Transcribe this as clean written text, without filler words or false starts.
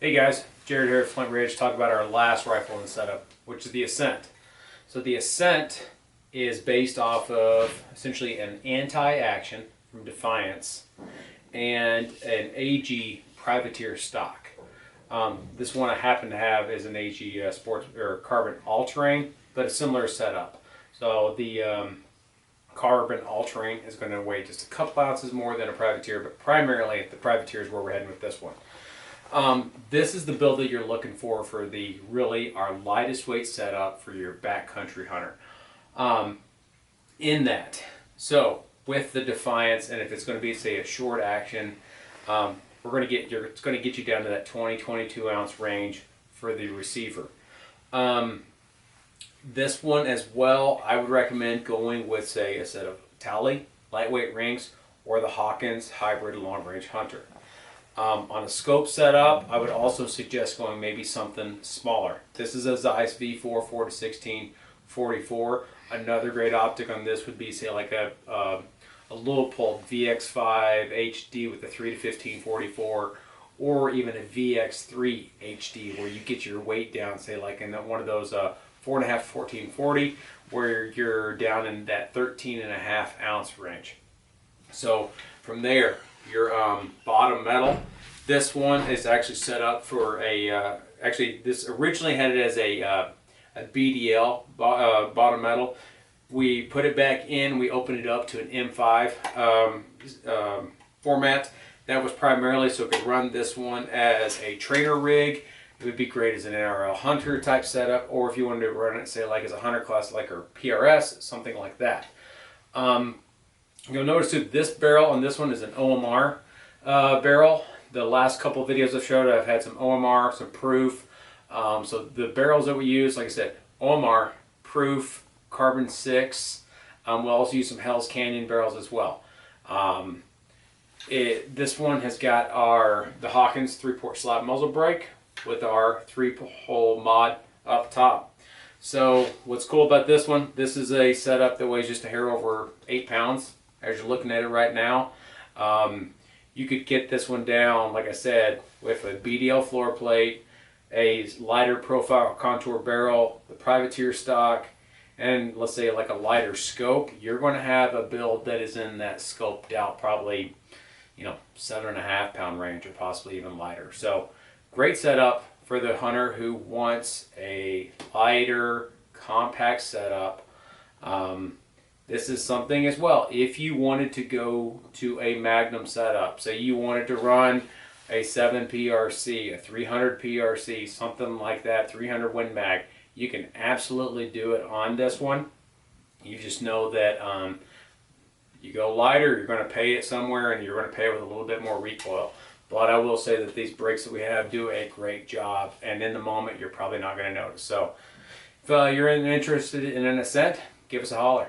Hey guys, Jared here at Flint Ridge. Talk about our last rifle in the setup, which is the Ascent. So the Ascent is based off of essentially an anti-action from Defiance and an AG privateer stock. This one I happen to have is an AG sports or carbon all-terrain, but a similar setup. So the carbon all-terrain is going to weigh just a couple ounces more than a privateer, but primarily the privateer is where we're heading with this one. This is the build that you're looking for the really our lightest weight setup for your backcountry hunter. So with the Defiance, and if it's going to be say a short action, it's going to get you down to that 22 ounce range for the receiver. This one as well, I would recommend going with say a set of Tally lightweight rings or the Hawkins hybrid long range hunter. On a scope setup, I would also suggest going maybe something smaller. This is a Zeiss V4 4-16 44. Another great optic on this would be say like a Leupold VX5 HD with a 3-15 44, or even a VX3 HD where you get your weight down say like in one of those 4.5 14 40 where you're down in that 13.5 ounce range. So from there, your bottom metal. This one is actually set up for a, this originally had it as a BDL bottom metal. We put it back in, we opened it up to an M5 format. That was primarily so it could run this one as a trainer rig. It would be great as an NRL hunter type setup, or if you wanted to run it say like as a hunter class like or PRS, something like that. You'll notice too, this barrel on this one is an OMR barrel. The last couple of videos I've showed, I've had some OMR, some proof. So the barrels that we use, like I said, OMR, proof, carbon 6. We'll also use some Hell's Canyon barrels as well. This one has got the Hawkins 3-port slab muzzle brake with our 3-hole mod up top. So what's cool about this one, this is a setup that weighs just a hair over 8 pounds. As you're looking at it right now, you could get this one down, like I said, with a BDL floor plate, a lighter profile contour barrel, the privateer stock, and let's say like a lighter scope. You're going to have a build that is in that scoped out probably 7.5 pound range or possibly even lighter. So great setup for the hunter who wants a lighter compact setup. This is something as well, if you wanted to go to a Magnum setup, say you wanted to run a 7 PRC, a 300 PRC, something like that, 300 Win Mag, you can absolutely do it on this one. You just know that you go lighter, you're going to pay it somewhere, and you're going to pay it with a little bit more recoil. But I will say that these brakes that we have do a great job, and in the moment, you're probably not going to notice. So if you're interested in an Ascent, give us a holler.